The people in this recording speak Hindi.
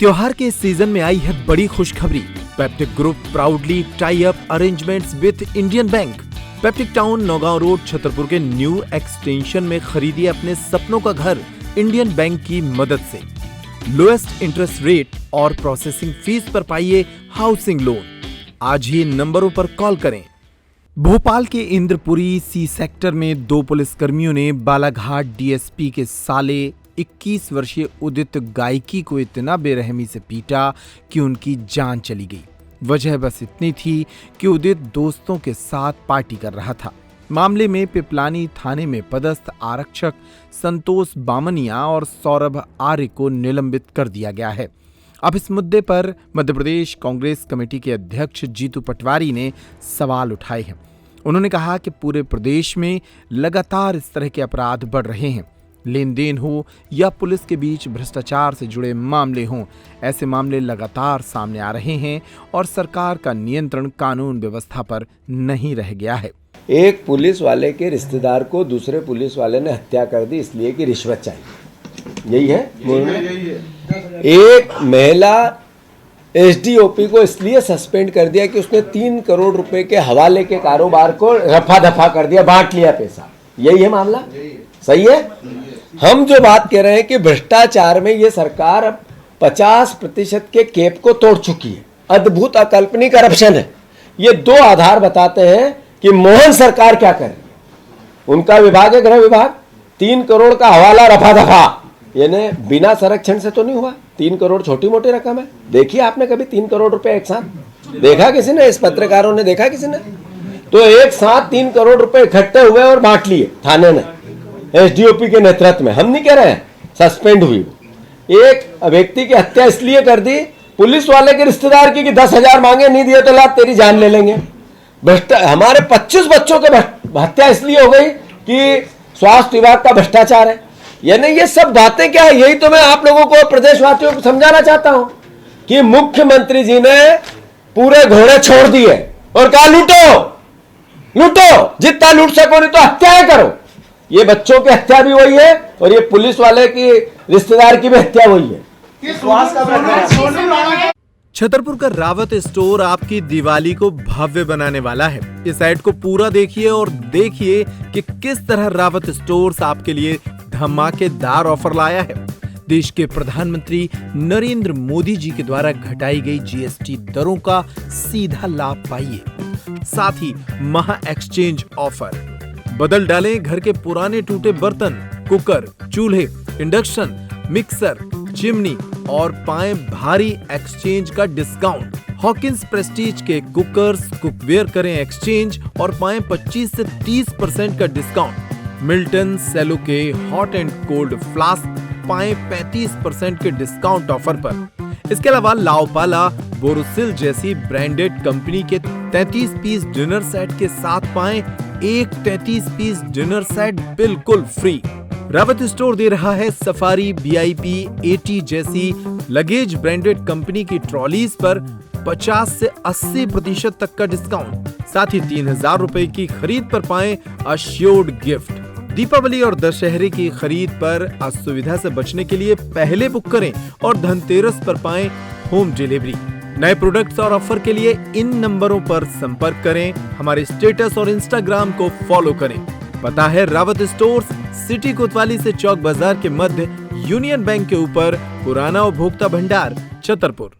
त्योहार के इस सीजन में आई है बड़ी खुशखबरी। Peptic group proudly tie up arrangements with Indian bank. Peptic town Naugaon road Chhatarpur के न्यू एक्सटेंशन में खरीदिए अपने सपनों का घर इंडियन बैंक की मदद से। लोएस्ट इंटरेस्ट रेट और प्रोसेसिंग फीस पर पाइए हाउसिंग लोन। आज ही इन नंबरों पर कॉल करें। भोपाल के इंद्रपुरी सी सेक्टर में दो पुलिसकर्मियों ने बालाघाट डीएसपी के साले 21 वर्षीय उदित गायकी को इतना बेरहमी से पीटा कि उनकी जान चली गई। वजह बस इतनी थी कि उदित दोस्तों के साथ पार्टी कर रहा था। मामले में पिपलानी थाने में पदस्थ आरक्षक संतोष बामनिया और सौरभ आर्य को निलंबित कर दिया गया है। अब इस मुद्दे पर मध्य प्रदेश कांग्रेस कमेटी के अध्यक्ष जीतू पटवारी ने सवाल उठाए हैं। उन्होंने कहा कि पूरे प्रदेश में लगातार इस तरह के अपराध बढ़ रहे हैं। लेन देन हो या पुलिस के बीच भ्रष्टाचार से जुड़े मामले हों, ऐसे मामले लगातार सामने आ रहे हैं और सरकार का नियंत्रण कानून व्यवस्था पर नहीं रह गया है। एक पुलिस वाले के रिश्तेदार को दूसरे पुलिस वाले ने हत्या कर दी इसलिए कि रिश्वत चाहिए। यही है। एक महिला एसडीओपी को इसलिए सस्पेंड कर दिया कि उसने 3 करोड़ रुपए के हवाले के कारोबार को रफा दफा कर दिया, बांट लिया पैसा। यही है मामला। सही है। हम जो बात कह रहे हैं कि भ्रष्टाचार में ये सरकार अब 50% के केप को तोड़ चुकी है। अद्भुत अकल्पनीय करप्शन है। ये दो आधार बताते हैं कि मोहन सरकार क्या करे। उनका विभाग है गृह विभाग, 3 करोड़ का हवाला रफा दफा, यानी बिना संरक्षण से तो नहीं हुआ। 3 करोड़ छोटी मोटी रकम है। देखिए आपने कभी 3 करोड़ रुपए एक साथ देखा किसी ने? इस पत्रकारों ने देखा किसी ने? तो एक साथ 3 करोड़ रुपए इकट्ठे हुए और बांट लिए थाने ने एसडीओपी के नेतृत्व में। हम नहीं कह रहे हैं सस्पेंड हुई। एक व्यक्ति की हत्या इसलिए कर दी पुलिस वाले के रिश्तेदार की कि 10,000 मांगे, नहीं दिए तो ला तेरी जान ले लेंगे। हमारे 25 बच्चों के हत्या इसलिए हो गई कि स्वास्थ्य विभाग का भ्रष्टाचार है। यानी ये सब बातें क्या है? यही तो मैं आप लोगों को प्रदेशवासियों को समझाना चाहता हूं कि मुख्यमंत्री जी ने पूरे घोड़े छोड़ दिए और कहा लूटो लूटो, जितना लूट सको, नहीं तो हत्याएं करो। ये बच्चों की हत्या भी वही है और ये पुलिस वाले की रिश्तेदार की भी हत्या वही है। छतरपुर का रावत स्टोर आपकी दिवाली को भव्य बनाने वाला है। इस ऐड को पूरा देखिए और देखिए कि किस तरह रावत स्टोर्स आपके लिए धमाकेदार ऑफर लाया है। देश के प्रधानमंत्री नरेंद्र मोदी जी के द्वारा घटाई गई जीएसटी दरों का सीधा लाभ पाइए। साथ ही महा एक्सचेंज ऑफर। बदल डालें घर के पुराने टूटे बर्तन, कुकर, चूल्हे, इंडक्शन, मिक्सर, चिमनी और पाएं भारी एक्सचेंज का डिस्काउंट। हॉकिंस प्रेस्टीज के कुकर्स, कुकवेयर करें एक्सचेंज और पाएं 25 से 30% का डिस्काउंट। मिल्टन सेलो के हॉट एंड कोल्ड फ्लास्क पाएं 35% के डिस्काउंट ऑफर पर। इसके अलावा लाओपाला, बोरोसिल जैसी ब्रांडेड कंपनी के 33 पीस डिनर सेट के साथ पाएं एक 33 पीस डिनर सेट बिल्कुल फ्री। रावत स्टोर दे रहा है सफारी, वीआईपी, एटी जैसी लगेज ब्रांडेड कंपनी की ट्रॉलीज पर 50 से 80% तक का डिस्काउंट। साथ ही 3,000 रुपए की खरीद पर पाएं अश्योर्ड गिफ्ट। दीपावली और दशहरे की खरीद पर असुविधा से बचने के लिए पहले बुक करें और धनतेरस पर पाएं होम डिलीवरी। नए प्रोडक्ट्स और ऑफर के लिए इन नंबरों पर संपर्क करें। हमारे स्टेटस और इंस्टाग्राम को फॉलो करें। पता है रावत स्टोर्स, सिटी कोतवाली से चौक बाजार के मध्य, यूनियन बैंक के ऊपर, पुराना उपभोक्ता भंडार, छतरपुर।